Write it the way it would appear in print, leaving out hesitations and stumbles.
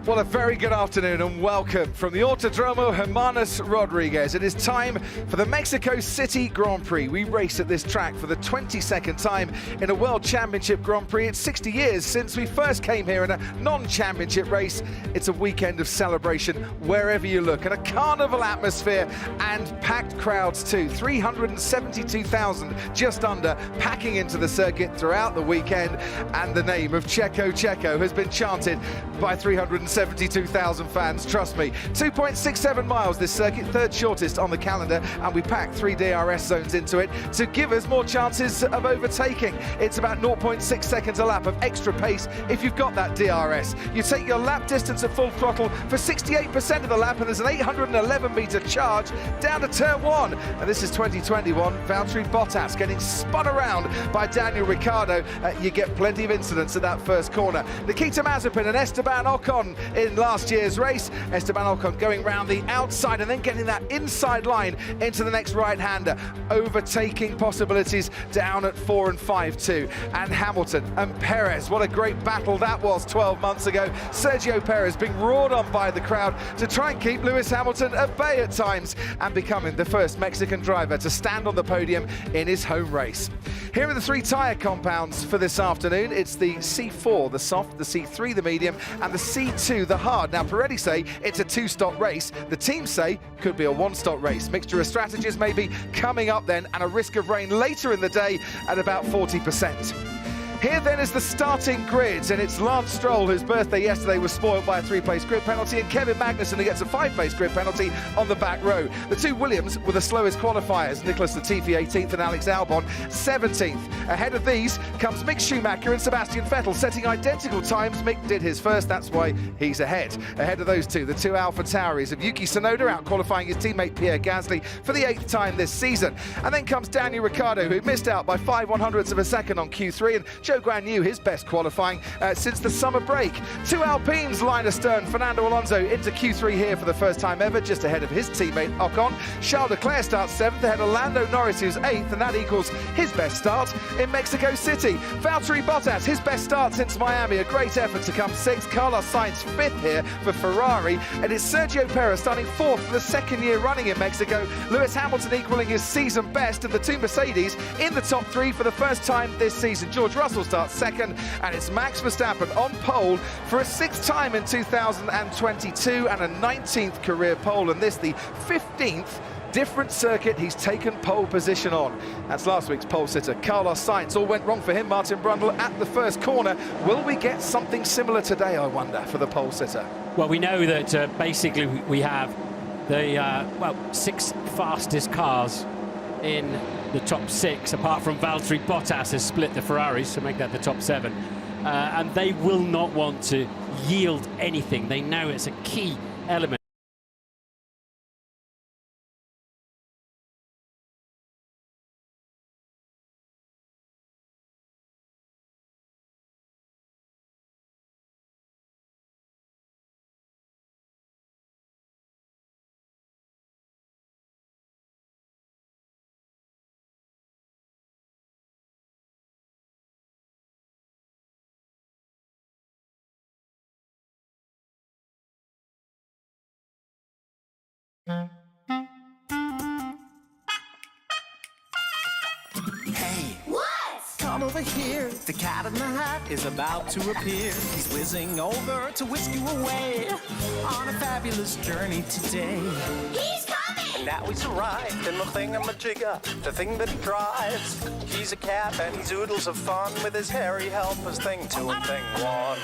Well, a very good afternoon and welcome from the Autodromo Hermanos Rodriguez. It is time for the Mexico City Grand Prix. We race at this track for the 22nd time in a World Championship Grand Prix. It's 60 years since we first came here in a non-championship race. It's a weekend of celebration wherever you look, and a carnival atmosphere and packed crowds too. 372,000 just under packing into the circuit throughout the weekend, and the name of Checo has been chanted by 372,000 fans, trust me. 2.67 miles this circuit, third shortest on the calendar, and we packed 3 DRS zones into it to give us more chances of overtaking. It's about 0.6 seconds a lap of extra pace if you've got that DRS. You take your lap distance at full throttle for 68% of the lap, and there's an 811 metre charge down to turn 1. And this is 2021, Valtteri Bottas getting spun around by Daniel Ricciardo. You get plenty of incidents at that first corner. Nikita Mazepin and Esteban Ocon in last year's race. Esteban Ocon going round the outside and then getting that inside line into the next right-hander. Overtaking possibilities down at 4 and 5 too. And Hamilton and Perez, what a great battle that was 12 months ago. Sergio Perez being roared on by the crowd to try and keep Lewis Hamilton at bay at times, and becoming the first Mexican driver to stand on the podium in his home race. Here are the 3 tyre compounds for this afternoon. It's the C4, the soft, the C3, the medium, and the C2, the hard. Now, Pirelli say it's a 2-stop race. The team say could be a 1-stop race. Mixture of strategies maybe coming up then, and a risk of rain later in the day at about 40%. Here then is the starting grid, and it's Lance Stroll, whose birthday yesterday was spoiled by a 3-place grid penalty, and Kevin Magnussen, who gets a 5-place grid penalty on the back row. The 2 Williams were the slowest qualifiers, Nicholas Latifi 18th and Alex Albon 17th. Ahead of these comes Mick Schumacher and Sebastian Vettel, setting identical times. Mick did his first, that's why he's ahead. Ahead of those 2, the 2 Alpha Tauris of Yuki Tsunoda, out qualifying his teammate Pierre Gasly for the 8th time this season. And then comes Daniel Ricciardo, who missed out by 5/100ths of a second on Q3, and Joe Guan Yu, his best qualifying since the summer break. 2 Alpines line astern, Fernando Alonso into Q3 here for the first time ever, just ahead of his teammate Ocon. Charles Leclerc starts 7th ahead of Lando Norris, who's 8th, and that equals his best start in Mexico City. Valtteri Bottas, his best start since Miami, a great effort to come 6th. Carlos Sainz 5th here for Ferrari, and it's Sergio Perez starting 4th for the 2nd year running in Mexico. Lewis Hamilton equaling his season best, and the 2 Mercedes in the top 3 for the first time this season. George Russell starts 2nd, and it's Max Verstappen on pole for a 6th time in 2022 and a 19th career pole, and this the 15th different circuit he's taken pole position on. That's last week's pole sitter, Carlos Sainz. All went wrong for him, Martin Brundle, at the first corner. Will we get something similar today, I wonder, for the pole sitter? Well, we know that basically we have the 6 fastest cars in the top 6, apart from Valtteri Bottas has split the Ferraris to make that the top 7. And they will not want to yield anything. They know it's a key element. Hey, What? come over here. The cat in the hat is about to appear. He's whizzing over to whisk you away on a fabulous journey today. He's coming! And now he's arrived in the thingamajigger, the thing that he drives. He's a cat and he's oodles of fun with his hairy helpers, thing 2 and thing 1.